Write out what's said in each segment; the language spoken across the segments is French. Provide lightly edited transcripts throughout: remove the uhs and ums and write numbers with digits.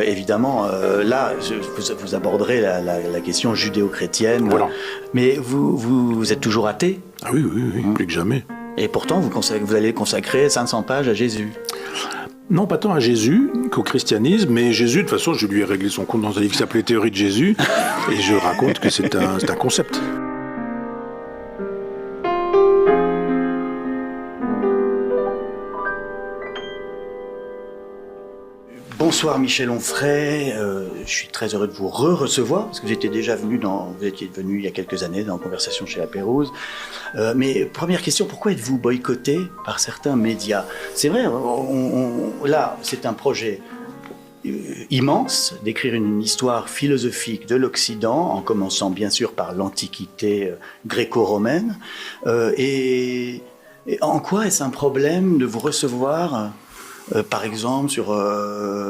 évidemment, là, vous aborderez la question judéo-chrétienne. Voilà. Mais vous êtes toujours athée? Ah oui, plus que jamais. Et pourtant, vous allez consacrer 500 pages à Jésus. Non, pas tant à Jésus qu'au christianisme, mais Jésus, de toute façon, je lui ai réglé son compte dans un livre qui s'appelait Théorie de Jésus, et je raconte que c'est un concept. Bonsoir Michel Onfray, je suis très heureux de vous recevoir parce que vous étiez venu il y a quelques années dans Conversation chez La Pérouse. Mais première question, pourquoi êtes-vous boycotté par certains médias? C'est vrai, là c'est un projet immense d'écrire une histoire philosophique de l'Occident, en commençant bien sûr par l'Antiquité gréco-romaine. Et en quoi est-ce un problème de vous recevoir par exemple sur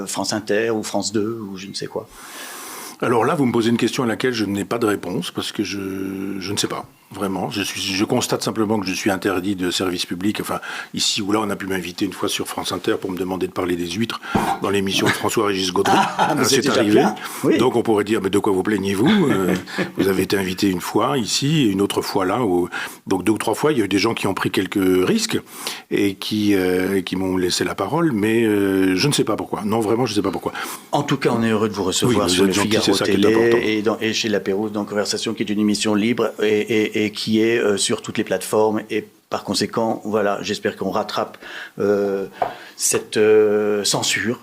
France Inter ou France 2 ou je ne sais quoi? Alors là, vous me posez une question à laquelle je n'ai pas de réponse parce que je ne sais pas, vraiment. Je constate simplement que je suis interdit de service public. Enfin, ici ou là, on a pu m'inviter une fois sur France Inter pour me demander de parler des huîtres dans l'émission de François-Régis Gaudry. C'est arrivé. Oui. Donc on pourrait dire, mais de quoi vous plaignez-vous? Vous avez été invité une fois ici et une autre fois là. Donc 2 ou 3 fois, il y a eu des gens qui ont pris quelques risques et qui m'ont laissé la parole, mais je ne sais pas pourquoi. Non, vraiment, je ne sais pas pourquoi. En tout cas, on est heureux de vous recevoir sur le Figaro Télé et chez La Pérouse dans Conversation, qui est une émission libre et qui est sur toutes les plateformes. Et par conséquent, voilà, j'espère qu'on rattrape cette censure.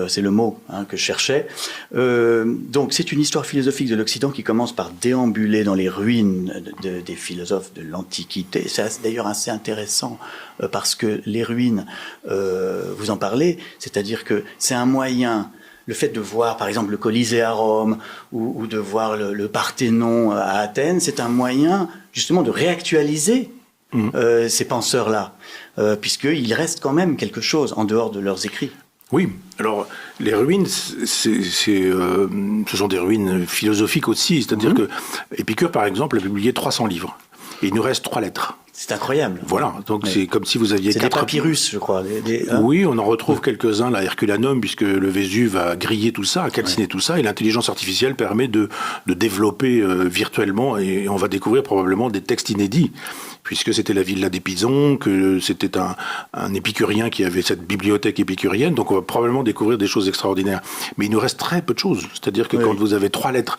C'est le mot que je cherchais. Donc, c'est une histoire philosophique de l'Occident qui commence par déambuler dans les ruines des philosophes de l'Antiquité. C'est d'ailleurs assez intéressant parce que les ruines, vous en parlez, c'est-à-dire que c'est un moyen. Le fait de voir, par exemple, le Colisée à Rome ou de voir le Parthénon à Athènes, c'est un moyen, justement, de réactualiser ces penseurs-là, puisqu'il reste quand même quelque chose en dehors de leurs écrits. Oui, alors les ruines, ce sont des ruines philosophiques aussi, c'est-à-dire que Épicure, par exemple, a publié 300 livres, et il nous reste 3 lettres. C'est incroyable. Voilà, donc c'est comme si vous aviez... C'est 4... des papyrus, je crois. Oui, on en retrouve quelques-uns, là, Herculanum, puisque le Vésuve a grillé tout ça, a calciné tout ça, et l'intelligence artificielle permet de développer virtuellement, et on va découvrir probablement des textes inédits, puisque c'était la villa des Pisons, que c'était un épicurien qui avait cette bibliothèque épicurienne, donc on va probablement découvrir des choses extraordinaires. Mais il nous reste très peu de choses, c'est-à-dire que quand vous avez 3 lettres,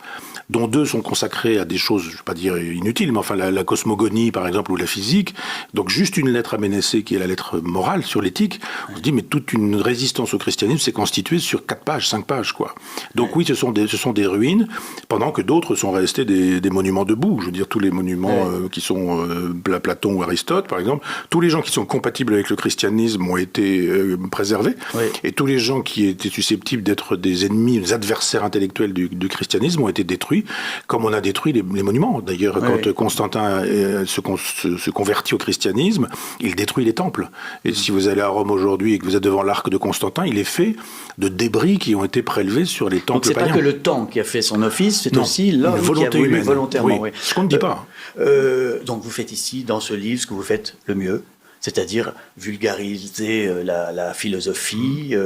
dont 2 sont consacrées à des choses, je ne vais pas dire inutiles, mais enfin la cosmogonie, par exemple, ou la physique. Donc juste une lettre à Ménécée, qui est la lettre morale sur l'éthique. On se dit, mais toute une résistance au christianisme s'est constituée sur 4 pages, 5 pages, quoi. Donc oui, ce sont des ruines, pendant que d'autres sont restés des monuments debout. Je veux dire, tous les monuments qui sont Platon ou Aristote, par exemple, tous les gens qui sont compatibles avec le christianisme ont été préservés. Et tous les gens qui étaient susceptibles d'être des ennemis, des adversaires intellectuels du christianisme ont été détruits, comme on a détruit les monuments. D'ailleurs, quand Constantin se convertit au christianisme, il détruit les temples. Et si vous allez à Rome aujourd'hui et que vous êtes devant l'arc de Constantin, il est fait de débris qui ont été prélevés sur les temples païens. Donc c'est pas que le temps qui a fait son office, c'est aussi l'homme qui a voulu volontairement. Oui. Ce qu'on ne dit pas. Donc vous faites ici, dans ce livre, ce que vous faites le mieux, c'est-à-dire vulgariser la philosophie,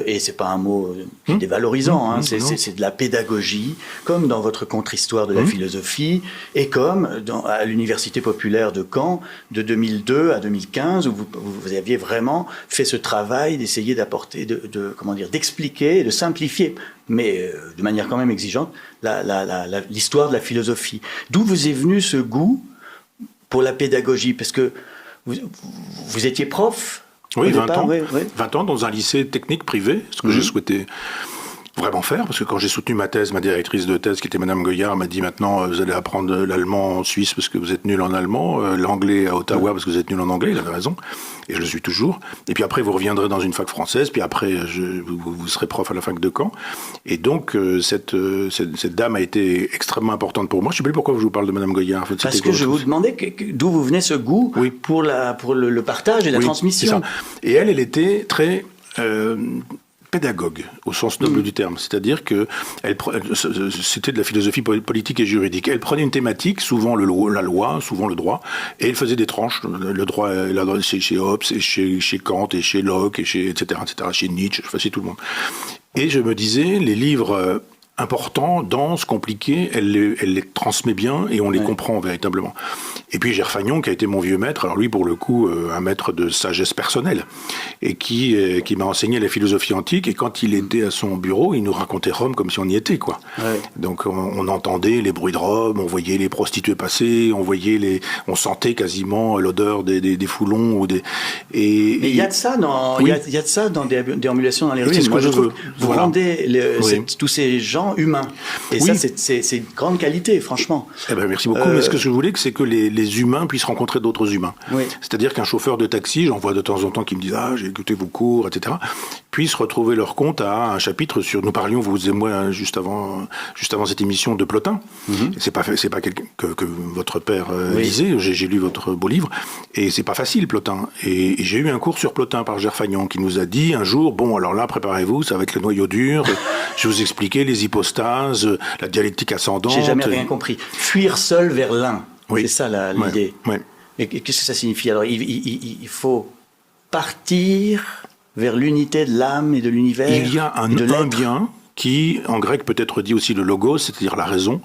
et c'est pas un mot dévalorisant, c'est de la pédagogie, comme dans votre contre-histoire de la philosophie, et comme à l'Université populaire de Caen, de 2002 à 2015, où vous aviez vraiment fait ce travail d'essayer d'apporter, d'expliquer, de simplifier, mais de manière quand même exigeante, l'histoire de la philosophie. D'où vous est venu ce goût pour la pédagogie? Parce que vous étiez prof? Oui, 20 ans. 20 ans dans un lycée technique privé, ce que j'ai souhaité vraiment faire, parce que quand j'ai soutenu ma thèse, ma directrice de thèse, qui était Madame Goyard, m'a dit maintenant vous allez apprendre l'allemand en Suisse parce que vous êtes nul en allemand, l'anglais à Ottawa parce que vous êtes nul en anglais, elle avait raison, et je le suis toujours, et puis après vous reviendrez dans une fac française, puis après vous serez prof à la fac de Caen, et donc cette dame a été extrêmement importante pour moi. Je ne sais plus pourquoi je vous parle de Madame Goyard. En fait, parce que je vous demandais d'où vous venait ce goût pour le partage et la transmission. C'est ça. Et elle était très... pédagogue, au sens noble du terme. C'est-à-dire que c'était de la philosophie politique et juridique. Elle prenait une thématique, souvent la loi, souvent le droit, et elle faisait des tranches. Le droit, chez Hobbes, et chez Kant, et chez Locke, et etc., chez Nietzsche, chez tout le monde. Et je me disais, les livres importants, denses, compliqués, elle les transmet bien et on les comprend véritablement. Et puis Gerfagnon, qui a été mon vieux maître, alors lui pour le coup un maître de sagesse personnelle, et qui m'a enseigné la philosophie antique, et quand il était à son bureau, il nous racontait Rome comme si on y était, quoi. Ouais. Donc on entendait les bruits de Rome, on voyait les prostituées passer, on sentait quasiment l'odeur des foulons ou des. Mais il y a de ça dans, il y a de ça dans des déambulations dans les rues. Oui, moi je trouve. Vous rendez tous ces gens humains. Et ça, c'est une grande qualité, franchement. Eh ben, merci beaucoup. Mais ce que je voulais, c'est que les humains puissent rencontrer d'autres humains. Oui. C'est-à-dire qu'un chauffeur de taxi, j'en vois de temps en temps qui me disent « Ah, j'ai écouté vos cours, etc. » puissent retrouver leur compte à un chapitre sur... Nous parlions, vous et moi, juste avant cette émission, de Plotin. C'est pas quelqu'un que votre père lisait. J'ai lu votre beau livre. Et c'est pas facile, Plotin. Et j'ai eu un cours sur Plotin par Gerfagnon qui nous a dit un jour, bon, alors là, préparez-vous, ça va être le noyau dur. Je vais vous expliquer les hypostases, la dialectique ascendante. J'ai jamais rien compris. Fuir seul vers l'un. C'est ça l'idée. Ouais. Et qu'est-ce que ça signifie? Alors, il faut partir vers l'unité de l'âme et de l'univers. Il y a un bien qui, en grec, peut être dit aussi le logos, c'est-à-dire la raison.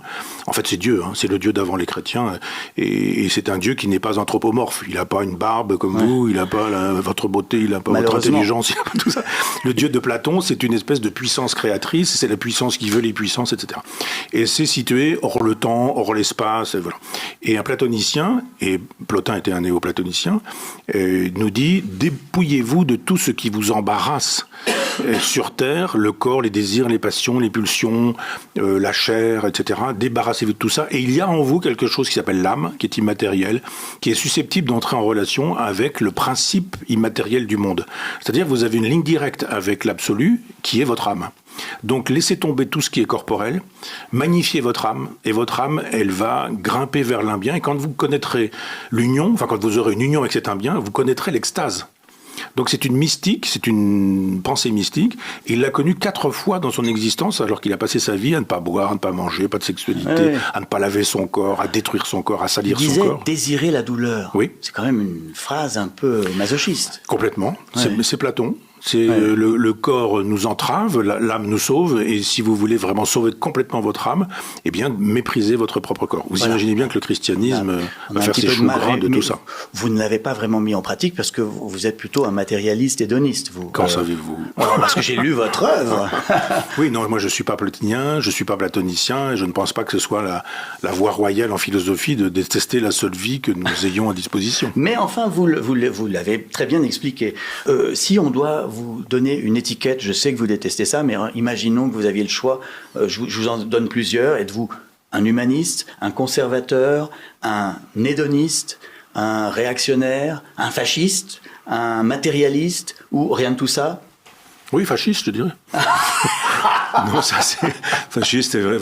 En fait, c'est Dieu, c'est le Dieu d'avant les chrétiens, et c'est un Dieu qui n'est pas anthropomorphe. Il n'a pas une barbe comme vous, il n'a pas votre beauté, il n'a pas votre intelligence, il n'a pas tout ça. Le Dieu de Platon, c'est une espèce de puissance créatrice, c'est la puissance qui veut les puissances, etc. Et c'est situé hors le temps, hors l'espace, voilà. Et un platonicien, et Plotin était un néoplatonicien, nous dit, dépouillez-vous de tout ce qui vous embarrasse sur Terre, le corps, les désirs, les passions, les pulsions, la chair, etc. Débarrassez-vous de tout ça. Et il y a en vous quelque chose qui s'appelle l'âme, qui est immatérielle, qui est susceptible d'entrer en relation avec le principe immatériel du monde. C'est-à-dire que vous avez une ligne directe avec l'absolu, qui est votre âme. Donc laissez tomber tout ce qui est corporel, magnifiez votre âme, et votre âme, elle va grimper vers l'un bien, et quand vous connaîtrez l'union, enfin quand vous aurez une union avec cet un bien, vous connaîtrez l'extase. Donc c'est une mystique, c'est une pensée mystique. Il l'a connue 4 fois dans son existence, alors qu'il a passé sa vie à ne pas boire, à ne pas manger, pas de sexualité, à ne pas laver son corps, à détruire son corps, à salir son corps. Il disait désirer la douleur. Oui. C'est quand même une phrase un peu masochiste. Complètement. C'est Platon. Le corps nous entrave, l'âme nous sauve, et si vous voulez vraiment sauver complètement votre âme, eh bien, méprisez votre propre corps. Vous imaginez bien que le christianisme va faire ses choux gras de tout ça. Vous ne l'avez pas vraiment mis en pratique parce que vous êtes plutôt un matérialiste hédoniste. Qu'en savez-vous? Parce que j'ai lu votre œuvre. Oui, non, moi je ne suis pas plotinien, je ne suis pas platonicien, et je ne pense pas que ce soit la voie royale en philosophie de détester la seule vie que nous ayons à disposition. Mais enfin, vous l'avez très bien expliqué. Si on doit vous donner une étiquette, je sais que vous détestez ça, mais imaginons que vous aviez le choix, je vous en donne plusieurs. Êtes-vous un humaniste, un conservateur, un hédoniste, un réactionnaire, un fasciste, un matérialiste, ou rien de tout ça? Oui, fasciste, je dirais. Non, ça c'est fasciste, c'est vrai.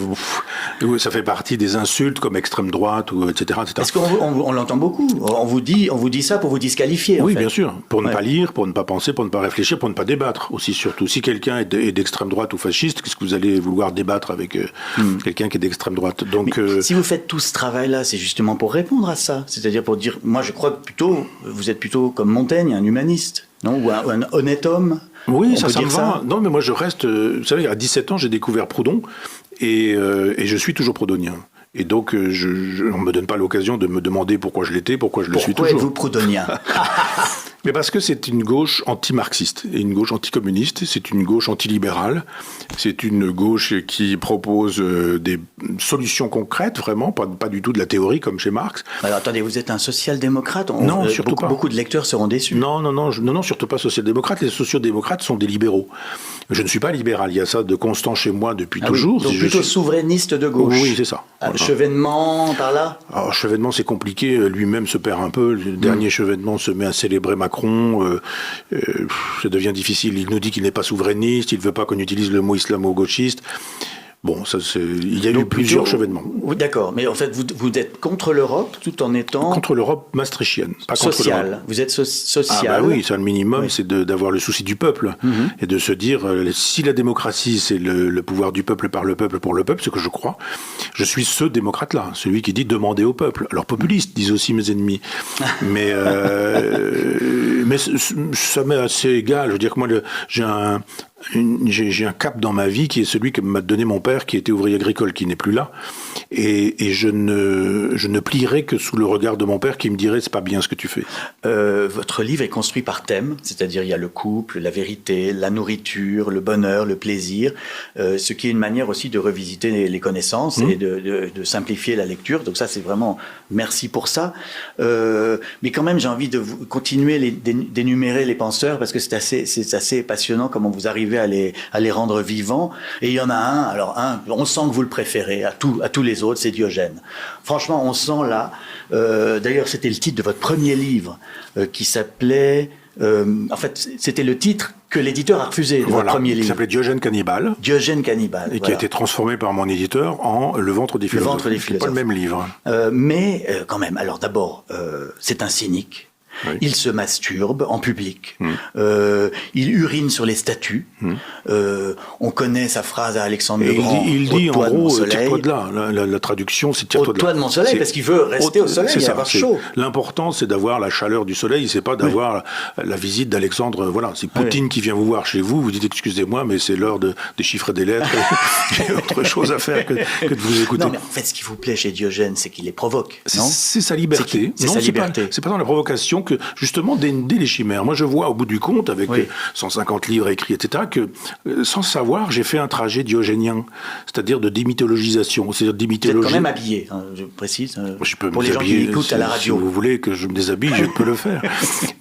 Ça fait partie des insultes comme extrême droite ou etc. Est-ce qu'on l'entend beaucoup? On vous dit ça pour vous disqualifier. Oui, bien sûr, pour ne pas lire, pour ne pas penser, pour ne pas réfléchir, pour ne pas débattre aussi surtout. Si quelqu'un est d'extrême droite ou fasciste, qu'est-ce que vous allez vouloir débattre avec quelqu'un qui est d'extrême droite? Donc, si vous faites tout ce travail-là, c'est justement pour répondre à ça, c'est-à-dire pour dire, moi je crois que vous êtes plutôt comme Montaigne, un humaniste, non, ou un honnête homme. Oui, ça me va. Non, mais moi je reste... Vous savez, à 17 ans, j'ai découvert Proudhon, et je suis toujours proudhonien. Et donc, on ne me donne pas l'occasion de me demander pourquoi je l'étais, pourquoi je le suis toujours. Pourquoi êtes-vous proudhonien? Mais parce que c'est une gauche anti-marxiste et une gauche anticommuniste, c'est une gauche antilibérale, c'est une gauche qui propose des solutions concrètes, vraiment, pas du tout de la théorie comme chez Marx. Alors attendez, vous êtes un social-démocrate? Non, surtout pas. Beaucoup de lecteurs seront déçus. Non, surtout pas social-démocrate. Les sociodémocrates sont des libéraux. Je ne suis pas libéral, il y a ça de constant chez moi depuis toujours. Donc plutôt souverainiste de gauche. Oui, c'est ça. Voilà. Chevènement, par là? Alors, Chevènement, c'est compliqué, lui-même se perd un peu. Le dernier Chevènement se met à célébrer Macron, ça devient difficile. Il nous dit qu'il n'est pas souverainiste, il ne veut pas qu'on utilise le mot islamo-gauchiste. Bon, ça, il y a eu plusieurs chevènements. D'accord, mais en fait, vous êtes contre l'Europe tout en étant... Contre l'Europe maastrichtienne, pas social. Contre l'Europe. Vous êtes social. Ah bah oui, c'est le minimum, c'est d'avoir le souci du peuple. Et de se dire, si la démocratie, c'est le pouvoir du peuple par le peuple pour le peuple, ce que je crois, je suis ce démocrate-là, celui qui dit demander au peuple. Alors populiste, disent aussi mes ennemis. Mais ça m'est assez égal. Je veux dire que moi, j'ai j'ai un cap dans ma vie qui est celui que m'a donné mon père, qui était ouvrier agricole, qui n'est plus là. Et je ne plierai que sous le regard de mon père qui me dirait c'est pas bien ce que tu fais. Votre livre est construit par thème, c'est-à-dire il y a le couple, la vérité, la nourriture, le bonheur, le plaisir, ce qui est une manière aussi de revisiter les connaissances et de simplifier la lecture. Donc ça, c'est vraiment merci pour ça. Mais quand même, j'ai envie de continuer d'énumérer les penseurs parce que c'est assez passionnant comment vous arrivez à les rendre vivants. Et il y en a on sent que vous le préférez à tous les autres, c'est Diogène. Franchement, on sent là, d'ailleurs c'était le titre de votre premier livre qui s'appelait, en fait c'était le titre que l'éditeur a refusé de votre premier livre. Qui s'appelait Diogène Cannibale. Diogène Cannibale. Et qui a été transformé par mon éditeur en Le ventre des philosophes. Le ventre des philosophes. C'est pas le même livre. Mais quand même, alors d'abord, c'est un cynique. Oui. Il se masturbe en public. Il urine sur les statues. On connaît sa phrase à Alexandre le Grand. Il dit en gros, tire-toi de là. La traduction, c'est tire-toi de là. Au toit de mon soleil, parce qu'il veut rester au soleil, il va avoir chaud. L'important, c'est d'avoir la chaleur du soleil, c'est pas d'avoir la visite d'Alexandre. Voilà, c'est Poutine qui vient vous voir chez vous. Vous dites excusez-moi, mais c'est l'heure des chiffres et des lettres. J'ai autre chose à faire que de vous écouter. Non, mais en fait, ce qui vous plaît chez Diogène, c'est qu'il les provoque. C'est sa liberté. C'est sa liberté. C'est pas dans la provocation que justement dénouer les chimères. Moi, je vois au bout du compte, avec 150 livres écrits, etc., que sans savoir, j'ai fait un trajet diogénien, c'est-à-dire de démythologisation. C'est-à-dire Vous êtes quand même habillé, je précise, pour les gens qui écoutent à la radio. Si vous voulez que je me déshabille, je peux le faire.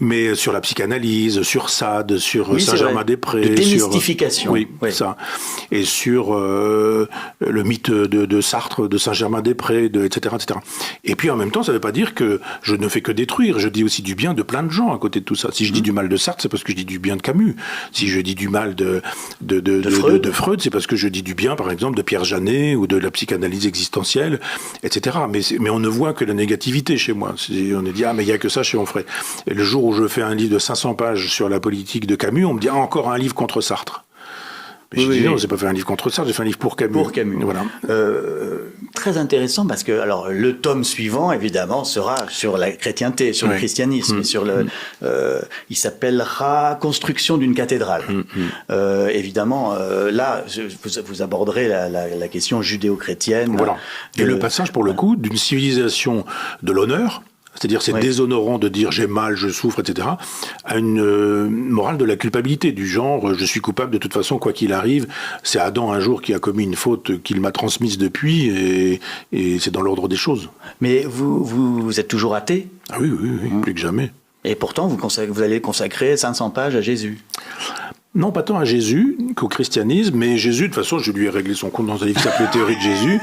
Mais sur la psychanalyse, sur Sade, sur Saint-Germain-des-Prés. De démystification. Ça. Et sur le mythe de Sartre, de Saint-Germain-des-Prés, etc., etc. Et puis en même temps, ça ne veut pas dire que je ne fais que détruire. Je dis aussi du bien de plein de gens à côté de tout ça. Si je dis du mal de Sartre, c'est parce que je dis du bien de Camus. Si je dis du mal de Freud, c'est parce que je dis du bien, par exemple, de Pierre Janet ou de la psychanalyse existentielle, etc. Mais on ne voit que la négativité chez moi. On est dit, mais il n'y a que ça chez Onfray. Et le jour où je fais un livre de 500 pages sur la politique de Camus, on me dit, encore un livre contre Sartre. Mais je dis non, j'ai pas fait un livre contre Sartre, j'ai fait un livre pour Camus. Pour Camus. Voilà. Très intéressant parce que alors le tome suivant évidemment sera sur la chrétienté, sur le christianisme, sur il s'appellera Construction d'une cathédrale. Évidemment, là vous aborderez la question judéo-chrétienne. Voilà. Et le passage pour le coup d'une civilisation de l'honneur. C'est-à-dire c'est déshonorant de dire j'ai mal, je souffre, etc., à une morale de la culpabilité, du genre je suis coupable de toute façon, quoi qu'il arrive. C'est Adam un jour qui a commis une faute qu'il m'a transmise depuis, et c'est dans l'ordre des choses. Mais vous êtes toujours athée ? Ah oui, plus que jamais. Et pourtant vous allez consacrer 500 pages à Jésus. Non, pas tant à Jésus qu'au christianisme, mais Jésus, de toute façon, je lui ai réglé son compte dans un livre qui s'appelait Théorie de Jésus,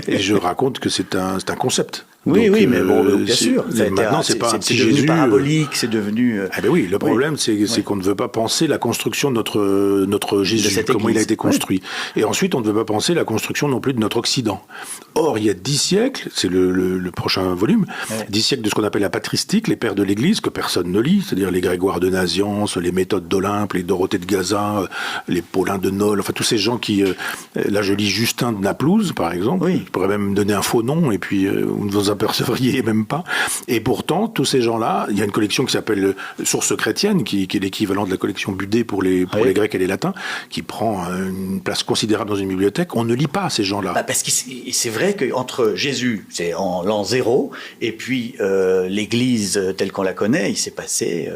et je raconte que c'est un concept. Oui, donc, mais bon, bien sûr. Maintenant, c'est devenu Jésus, parabolique, c'est devenu... oui, le problème, c'est qu'on ne veut pas penser la construction de notre Jésus, comment il a été construit. Et ensuite, on ne veut pas penser la construction non plus de notre Occident. Or, il y a 10 siècles, c'est le prochain volume, 10 siècles de ce qu'on appelle la patristique, les pères de l'Église, que personne ne lit, c'est-à-dire les Grégoire de Nazianze, les méthodes d'Olympe, les Dorothée de Gaza, les Paulins de Nol, enfin tous ces gens qui... là, je lis Justin de Naplouse, par exemple. Je pourrais même donner un faux nom, et puis vous ne vous apercevriez même pas. Et pourtant, tous ces gens-là, il y a une collection qui s'appelle Sources chrétiennes, qui est l'équivalent de la collection Budé pour les Grecs et les Latins, qui prend une place considérable dans une bibliothèque. On ne lit pas ces gens-là. Parce que c'est vrai qu'entre Jésus, c'est en l'an 0, et puis l'Église telle qu'on la connaît, il s'est passé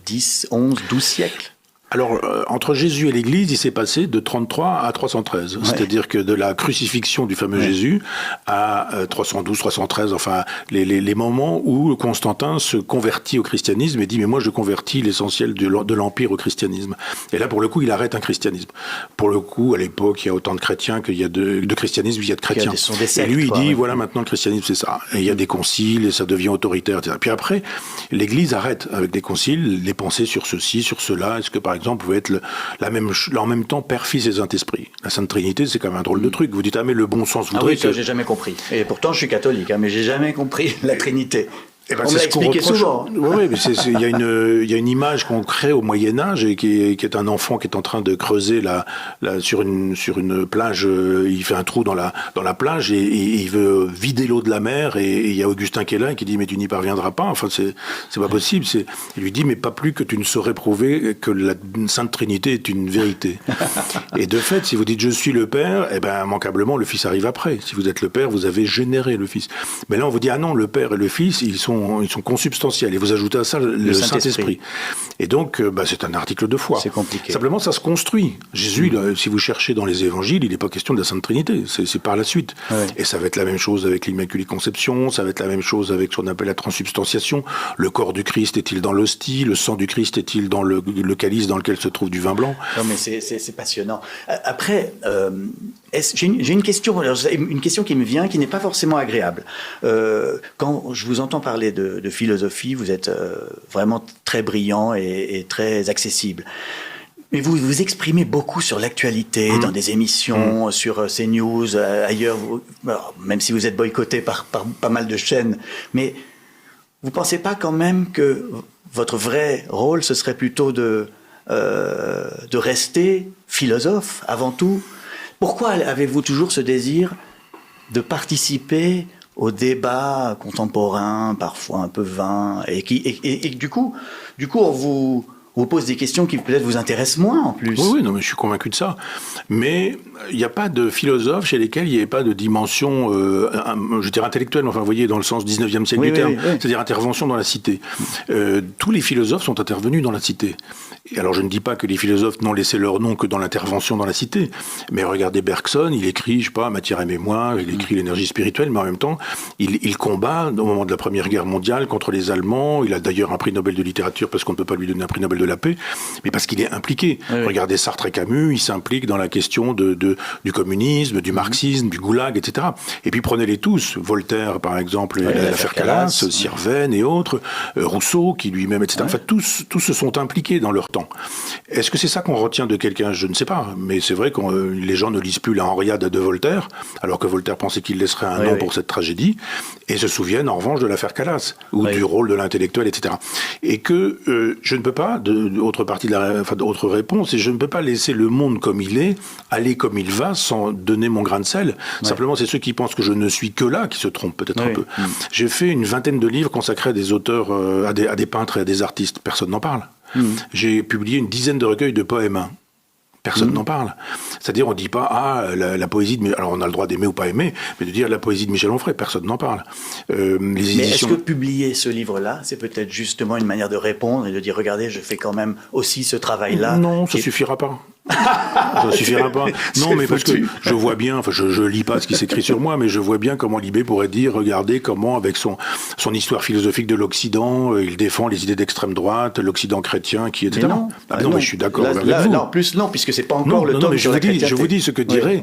10, 11, 12 siècles. Alors, entre Jésus et l'Église, il s'est passé de 33 à 313. Ouais. C'est-à-dire que de la crucifixion du fameux Jésus à 312, 313, enfin, les moments où Constantin se convertit au christianisme et dit « mais moi, je convertis l'essentiel de l'Empire au christianisme ». Et là, pour le coup, il arrête un christianisme. Pour le coup, à l'époque, il y a autant de chrétiens qu'il y a de christianisme, il y a de chrétiens. Et lui, il dit « voilà, maintenant, le christianisme, c'est ça ». Et il y a des conciles et ça devient autoritaire, etc. Puis après, l'Église arrête avec des conciles, les pensées sur ceci, sur cela. Est-ce que, par exemple, pouvait être en même temps Père, Fils et Saint-Esprit. La Sainte Trinité, c'est quand même un drôle de truc. Vous dites, mais le bon sens voudrait ça, j'ai jamais compris. Et pourtant, je suis catholique, mais j'ai jamais compris la Trinité. On me l'a expliqué souvent. Oui, mais il y a une image qu'on crée au Moyen-Âge et qui est un enfant qui est en train de creuser sur une plage. Il fait un trou dans la plage et il veut vider l'eau de la mer. Et il y a Augustin qui est là et qui dit mais tu n'y parviendras pas. Enfin, c'est pas possible. Il lui dit mais pas plus que tu ne saurais prouver que la Sainte Trinité est une vérité. Et de fait, si vous dites je suis le Père, eh ben immanquablement le Fils arrive après. Si vous êtes le Père, vous avez généré le Fils. Mais là, on vous dit ah non, le Père et le Fils, ils sont consubstantiels. Et vous ajoutez à ça le Saint-Esprit. Et donc, c'est un article de foi. C'est compliqué. Simplement, ça se construit. Jésus, là, si vous cherchez dans les évangiles, il n'est pas question de la Sainte Trinité. C'est par la suite. Ouais. Et ça va être la même chose avec l'Immaculée Conception, ça va être la même chose avec ce qu'on appelle la transubstantiation. Le corps du Christ est-il dans l'hostie? Le sang du Christ est-il dans le calice dans lequel se trouve du vin blanc? Non, mais c'est passionnant. Après, j'ai une question qui me vient, qui n'est pas forcément agréable. Quand je vous entends parler de philosophie, vous êtes vraiment très brillant et très accessible. Mais vous vous exprimez beaucoup sur l'actualité, dans des émissions, sur CNews, ailleurs, même si vous êtes boycotté par pas mal de chaînes. Mais vous ne pensez pas quand même que votre vrai rôle, ce serait plutôt de rester philosophe avant tout? Pourquoi avez-vous toujours ce désir de participer au débat contemporain, parfois un peu vain, et du coup, on vous pose des questions qui peut-être vous intéressent moins en plus. Oui, non, mais je suis convaincu de ça. Mais il n'y a pas de philosophes chez lesquels il n'y ait pas de dimension, je dirais intellectuelle, enfin vous voyez, dans le sens 19e siècle du terme, c'est-à-dire intervention dans la cité. Tous les philosophes sont intervenus dans la cité. Et alors je ne dis pas que les philosophes n'ont laissé leur nom que dans l'intervention dans la cité, mais regardez Bergson, il écrit, je sais pas, Matière et Mémoire, il écrit l'énergie spirituelle, mais en même temps, il combat au moment de la Première Guerre mondiale contre les Allemands. Il a d'ailleurs un prix Nobel de littérature parce qu'on ne peut pas lui donner un prix Nobel de la paix, mais parce qu'il est impliqué. Oui. Regardez Sartre et Camus, il s'implique dans la question du communisme, du marxisme, du goulag, etc. Et puis prenez-les tous, Voltaire par exemple, l'affaire Calas, Sirven et autres, Rousseau qui lui-même, etc. Ouais. Enfin, tous se sont impliqués dans leur temps. Est-ce que c'est ça qu'on retient de quelqu'un? Je ne sais pas, mais c'est vrai que les gens ne lisent plus la Henriade de Voltaire, alors que Voltaire pensait qu'il laisserait un nom pour cette tragédie, et se souviennent en revanche de l'affaire Calas, ou du rôle de l'intellectuel, etc. Et que je ne peux pas, autre réponse, et je ne peux pas laisser le monde comme il est, aller comme il va, sans donner mon grain de sel. Ouais. Simplement, c'est ceux qui pensent que je ne suis que là qui se trompent peut-être un peu. J'ai fait une vingtaine de livres consacrés à des auteurs, à des peintres et à des artistes. Personne n'en parle. J'ai publié une dizaine de recueils de poèmes. Personne n'en parle. C'est-à-dire, on ne dit pas, la poésie de... Alors, on a le droit d'aimer ou pas aimer, mais de dire la poésie de Michel Onfray, personne n'en parle. Mais est-ce que publier ce livre-là, c'est peut-être justement une manière de répondre et de dire, regardez, je fais quand même aussi ce travail-là? Non, ça suffira pas. Ça suffira pas. Non, mais parce que je vois bien, enfin, je lis pas ce qui s'écrit sur moi, mais je vois bien comment Libé pourrait dire, regardez comment, avec son histoire philosophique de l'Occident, il défend les idées d'extrême droite, l'Occident chrétien, etc. Mais non, mais je suis d'accord avec vous. Là, en plus, non, puisque c'est pas encore le temps. Mais je vous dis ce que dirait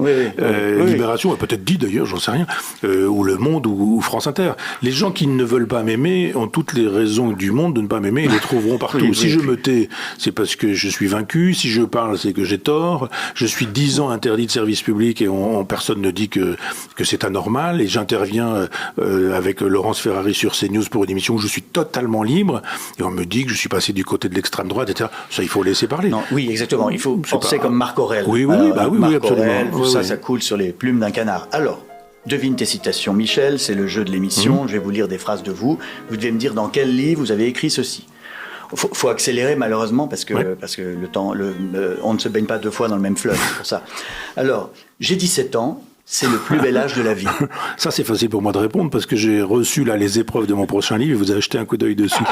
Libération, et peut-être dit d'ailleurs, j'en sais rien, ou Le Monde, ou France Inter. Les gens qui ne veulent pas m'aimer ont toutes les raisons du monde de ne pas m'aimer, ils les trouveront partout. Si je me tais, c'est parce que je suis vaincu. Si je parle, c'est que j'ai tort. Je suis 10 ans interdit de service public et personne ne dit que c'est anormal. Et j'interviens avec Laurence Ferrari sur CNews pour une émission où je suis totalement libre. Et on me dit que je suis passé du côté de l'extrême droite, etc. Ça, il faut laisser parler. Non, oui, exactement. Il faut penser comme Marc Aurèle. Oui, Marc absolument. Aurèle, ça coule sur les plumes d'un canard. Alors, devine tes citations, Michel, c'est le jeu de l'émission. Je vais vous lire des phrases de vous. Vous devez me dire dans quel livre vous avez écrit ceci. Faut accélérer malheureusement parce que le temps, on ne se baigne pas deux fois dans le même fleuve, c'est pour ça. Alors, j'ai 17 ans. C'est le plus bel âge de la vie. Ça, c'est facile pour moi de répondre parce que j'ai reçu là les épreuves de mon prochain livre et vous avez jeté un coup d'œil dessus.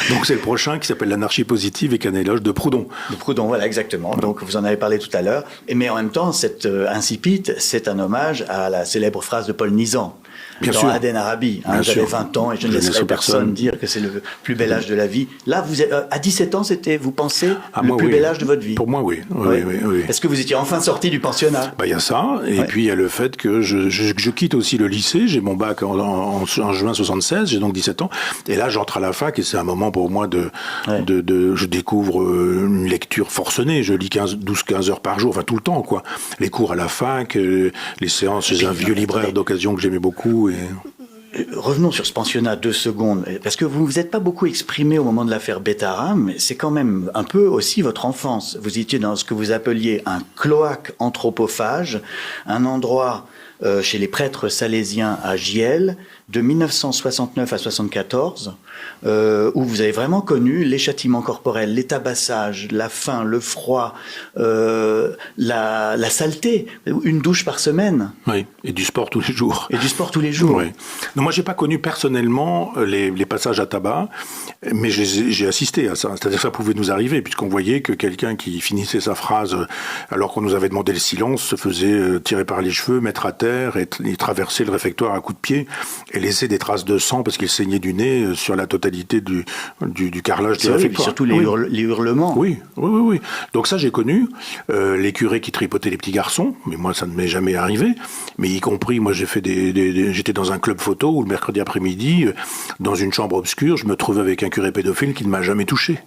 Donc, c'est le prochain qui s'appelle L'anarchie positive et qu'un éloge de Proudhon. De Proudhon, voilà, exactement. Voilà. Donc, vous en avez parlé tout à l'heure. Mais en même temps, cette incipit, c'est un hommage à la célèbre phrase de Paul Nizan. Dans Aden Arabi, j'avais 20 ans et je ne laisserai personne dire que c'est le plus bel âge de la vie. Là, vous êtes, à 17 ans, vous pensez, le plus bel âge de votre vie? Pour moi, oui. Est-ce que vous étiez enfin sorti du pensionnat? Il y a ça, et puis il y a le fait que je quitte aussi le lycée, j'ai mon bac en juin 76, j'ai donc 17 ans, et là j'entre à la fac, et c'est un moment pour moi je découvre une lecture forcenée, je lis 12-15 heures par jour, enfin tout le temps, quoi. Les cours à la fac, les séances chez un vieux libraire d'occasion que j'aimais beaucoup, revenons sur ce pensionnat 2 secondes, parce que vous ne vous êtes pas beaucoup exprimé au moment de l'affaire Betaram, mais c'est quand même un peu aussi votre enfance. Vous étiez dans ce que vous appeliez un cloaque anthropophage, un endroit chez les prêtres salésiens à Giel, de 1969 à 1974, où vous avez vraiment connu les châtiments corporels, les tabassages, la faim, le froid, la saleté, une douche par semaine. Oui, et du sport tous les jours. Et du sport tous les jours. Oui. Non, moi, j'ai pas connu personnellement les passages à tabac, mais j'ai assisté à ça. C'est-à-dire que ça pouvait nous arriver, puisqu'on voyait que quelqu'un qui finissait sa phrase alors qu'on nous avait demandé le silence se faisait tirer par les cheveux, mettre à terre et traverser le réfectoire à coups de pied et laisser des traces de sang parce qu'il saignait du nez sur la totalité du carrelage du réfectoire. Surtout les hurlements. Oui. Donc ça, j'ai connu les curés qui tripotaient les petits garçons, mais moi, ça ne m'est jamais arrivé. Mais y compris, moi, j'étais dans un club photo où le mercredi après-midi, dans une chambre obscure, je me trouvais avec un curé pédophile qui ne m'a jamais touché.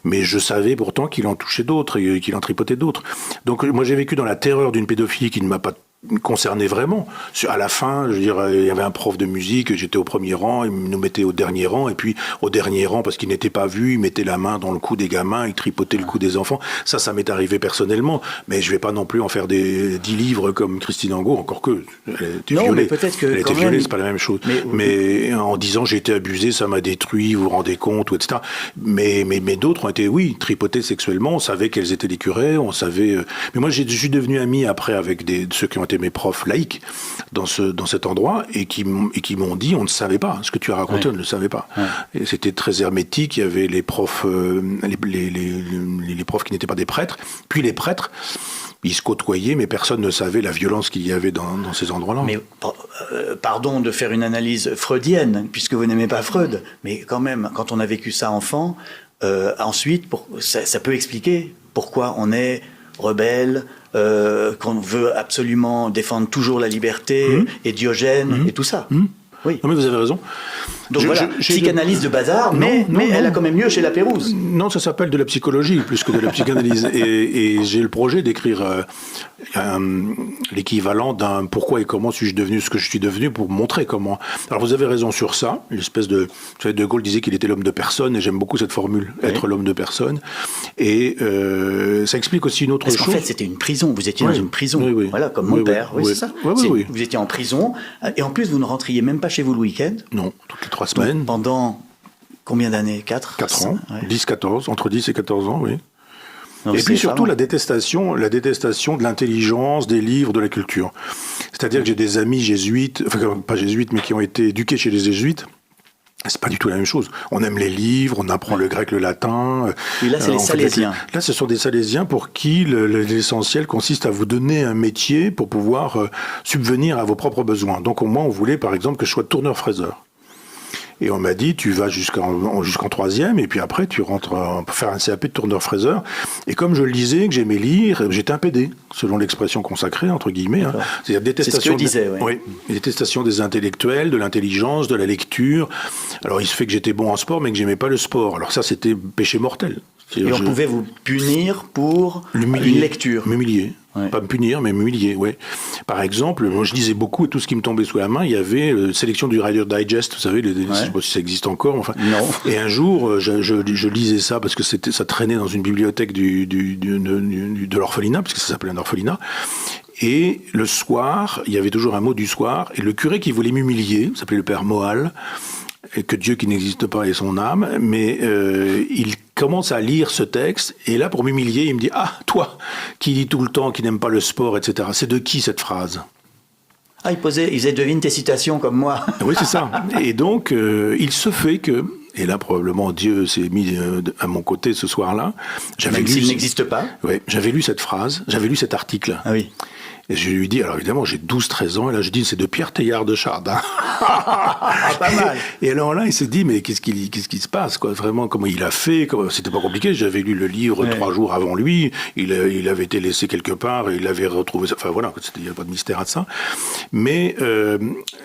Mais je savais pourtant qu'il en touchait d'autres et qu'il en tripotait d'autres. Donc moi, j'ai vécu dans la terreur d'une pédophilie qui ne m'a pas concerné vraiment. À la fin, je veux dire, il y avait un prof de musique, j'étais au premier rang, il nous mettait au dernier rang, et puis au dernier rang, parce qu'il n'était pas vu, il mettait la main dans le cou des gamins, il tripotait le cou des enfants. Ça m'est arrivé personnellement, mais je vais pas non plus en faire 10 livres comme Christine Angot, encore que elle était violée. Mais peut-être que elle était violée, c'est pas la même chose. Mais en disant j'ai été abusé, ça m'a détruit, vous vous rendez compte, etc. Mais d'autres ont été, oui, tripotés sexuellement, on savait quels étaient les curés, on savait... Mais moi, je suis devenu ami après avec ceux qui ont été mes profs laïcs dans cet endroit et qui m'ont dit on ne savait pas ce que tu as raconté, on ne le savait pas. Et c'était très hermétique. Il y avait les profs, les profs qui n'étaient pas des prêtres, puis les prêtres. Ils se côtoyaient, mais personne ne savait la violence qu'il y avait dans ces endroits-là. Mais pardon de faire une analyse freudienne, puisque vous n'aimez pas Freud, mais quand même, quand on a vécu ça enfant, ensuite, ça peut expliquer pourquoi on est rebelle, qu'on veut absolument défendre toujours la liberté, et Diogène, et tout ça. Oui. Non, mais vous avez raison. Donc psychanalyse de bazar, mais elle a quand même mieux chez La Pérouse. Non, ça s'appelle de la psychologie plus que de la psychanalyse. et j'ai le projet d'écrire l'équivalent d'un pourquoi et comment suis-je devenu ce que je suis devenu pour montrer comment. Alors vous avez raison sur ça. Une espèce de... Vous savez, De Gaulle disait qu'il était l'homme de personne et j'aime beaucoup cette formule, être l'homme de personne. Et ça explique aussi une autre chose. Parce qu'en fait, c'était une prison. Vous étiez dans une prison. Oui. Voilà, comme mon père. Oui, c'est ça. Oui. Vous étiez en prison et en plus, vous ne rentriez même pas chez vous le week-end. Non, toutes les 3 semaines. Donc, pendant combien d'années? 4 ans, 10-14, entre 10 et 14 ans, oui. Non, et puis surtout la détestation de l'intelligence, des livres, de la culture. C'est-à-dire que j'ai des amis jésuites, enfin pas jésuites, mais qui ont été éduqués chez les jésuites. C'est pas du tout la même chose. On aime les livres, on apprend le grec, le latin. Et là, c'est les Salésiens. Là, ce sont des Salésiens pour qui l'essentiel consiste à vous donner un métier pour pouvoir subvenir à vos propres besoins. Donc, au moins, on voulait, par exemple, que je sois tourneur-fraiseur. Et on m'a dit, tu vas jusqu'en 3e, et puis après, tu rentres pour faire un CAP de tourneur-fraiseur. Et comme je le lisais, que j'aimais lire, j'étais un PD, selon l'expression consacrée, entre guillemets. Hein. C'est-à-dire détestation, c'est ce que je disais, oui, détestation des intellectuels, de l'intelligence, de la lecture. Alors, il se fait que j'étais bon en sport, mais que j'aimais pas le sport. Alors ça, c'était péché mortel. Et on pouvait vous punir pour une lecture. M'humilier. Ouais. Pas me punir, mais m'humilier, oui. Par exemple, moi je lisais beaucoup et tout ce qui me tombait sous la main, il y avait sélection du Reader Digest, vous savez, je sais pas si ça existe encore. Enfin. Non. Et un jour, je lisais ça parce que ça traînait dans une bibliothèque de l'orphelinat, parce que ça s'appelait un orphelinat. Et le soir, il y avait toujours un mot du soir, et le curé qui voulait m'humilier, s'appelait le père Moal, et que Dieu qui n'existe pas est son âme, mais il commence à lire ce texte, et là, pour m'humilier, il me dit « Ah, toi, qui dis tout le temps, qui n'aime pas le sport, etc. » C'est de qui, cette phrase ? Ah, il faisait devine tes citations comme moi. Oui, c'est ça. Et donc, il se fait que, et là, probablement, Dieu s'est mis à mon côté ce soir-là. Même s'il n'existe pas. Oui, j'avais lu cette phrase, j'avais lu cet article. Ah oui. Et je lui dis, alors évidemment, j'ai 12-13 ans, et là je dis, c'est de Pierre Teilhard de Chardin. Pas mal. Et alors là, il s'est dit, mais qu'est-ce qui se passe, quoi, vraiment, comment il a fait, c'était pas compliqué, j'avais lu le livre 3 jours avant lui, il avait été laissé quelque part, et il avait retrouvé ça, enfin voilà, il n'y a pas de mystère à ça. Mais,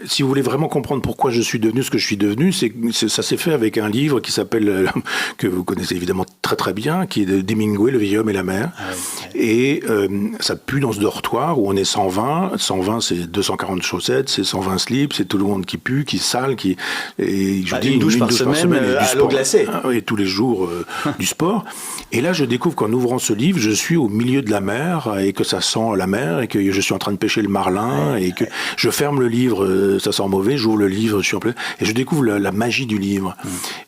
si vous voulez vraiment comprendre pourquoi je suis devenu ce que je suis devenu, ça s'est fait avec un livre qui s'appelle, que vous connaissez évidemment très très très bien, qui est d'Hemingway, Le vieil homme et la mer. Et ça pue dans ce dortoir où on est 120. 120, c'est 240 chaussettes, c'est 120 slips, c'est tout le monde qui pue, qui est sale, et je dis une douche par semaine à l'eau glacée. Et tous les jours du sport. Et là, je découvre qu'en ouvrant ce livre, je suis au milieu de la mer et que ça sent la mer et que je suis en train de pêcher le marlin et que je ferme le livre, ça sent mauvais, j'ouvre le livre, je suis en plein... Et je découvre la magie du livre.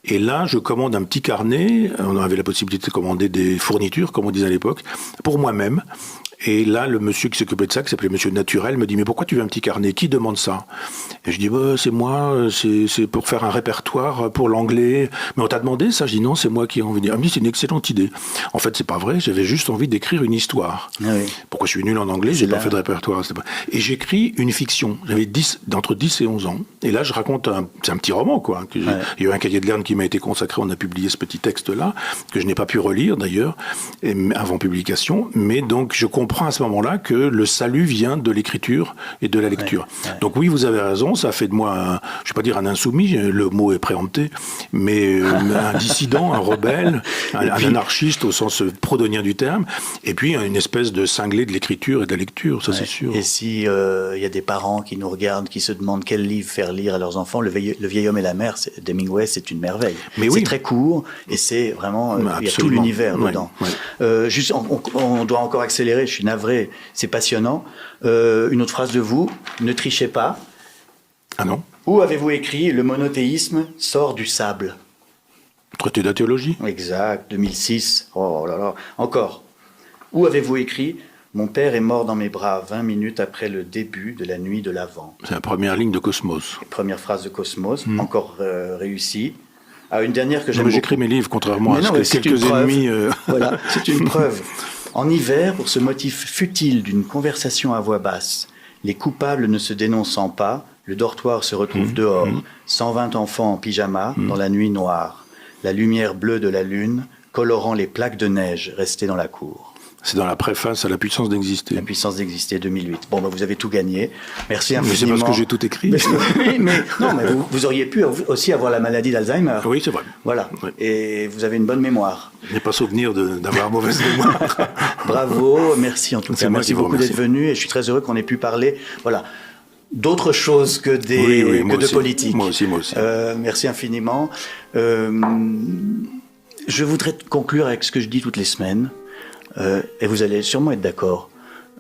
Et là, je commande un petit carnet, on avait la possibilité de commander des fournitures, comme on disait à l'époque, pour moi-même. Et là, le monsieur qui s'occupait de ça, qui s'appelait Monsieur Naturel, me dit « Mais pourquoi tu veux un petit carnet ? Qui demande ça ?» Et je dis « C'est moi, c'est pour faire un répertoire pour l'anglais. » « Mais on t'a demandé ça ?» Je dis « Non, c'est moi qui ai envie de dire. » Ah, mais c'est une excellente idée. En fait, c'est pas vrai, j'avais juste envie d'écrire une histoire. Pourquoi je suis nul en anglais ? J'ai pas fait de répertoire. Et j'écris une fiction. J'avais entre 10 et 11 ans. Et là, je raconte c'est un petit roman, quoi. Il y a eu un cahier de Lerne qui m'a été consacré, on a publié ce petit texte-là, que je n'ai pas pu relire d'ailleurs, avant publication. Mais donc, je comprends à ce moment-là que le salut vient de l'écriture et de la lecture. Donc oui, vous avez raison, ça fait de moi, je ne vais pas dire un insoumis, le mot est préempté, mais un dissident, un rebelle, un anarchiste au sens proudhonien du terme, et puis une espèce de cinglé de l'écriture et de la lecture, ça c'est sûr. Et si y a des parents qui nous regardent, qui se demandent quel livre faire lire à leurs enfants, Le vieil homme et la mer d'Hemingway, c'est une merveille. C'est très court et c'est vraiment, il y a tout l'univers dedans. Juste, on doit encore accélérer, je suis navré, c'est passionnant. Une autre phrase de vous, ne trichez pas. Ah non. Où avez-vous écrit « Le monothéisme sort du sable » ? Traité d'athéologie. Exact, 2006. Oh là là. Encore. Où avez-vous écrit « Mon père est mort dans mes bras 20 minutes après le début de la nuit de l'Avent » ? C'est la première ligne de Cosmos. Première phrase de Cosmos, encore réussie. Ah, une dernière que j'aime beaucoup. J'écris mes livres, contrairement à ce que quelques ennemis... Voilà, c'est une preuve. En hiver, pour ce motif futile d'une conversation à voix basse, les coupables ne se dénonçant pas, le dortoir se retrouve dehors, 120 enfants en pyjama dans la nuit noire, la lumière bleue de la lune colorant les plaques de neige restées dans la cour. C'est dans la préface à La puissance d'exister. La puissance d'exister, 2008. Bon, vous avez tout gagné. Merci infiniment. Mais c'est parce que j'ai tout écrit. mais vous auriez pu aussi avoir la maladie d'Alzheimer. Oui, c'est vrai. Voilà. Oui. Et vous avez une bonne mémoire. Je n'ai pas souvenir d'avoir mauvaise mémoire. Bravo, merci en tout cas. Merci beaucoup d'être venu et je suis très heureux qu'on ait pu parler. Voilà. D'autres choses que de politique. Moi aussi. Merci infiniment. Je voudrais conclure avec ce que je dis toutes les semaines. Et vous allez sûrement être d'accord,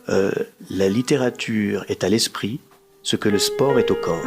la littérature est à l'esprit ce que le sport est au corps.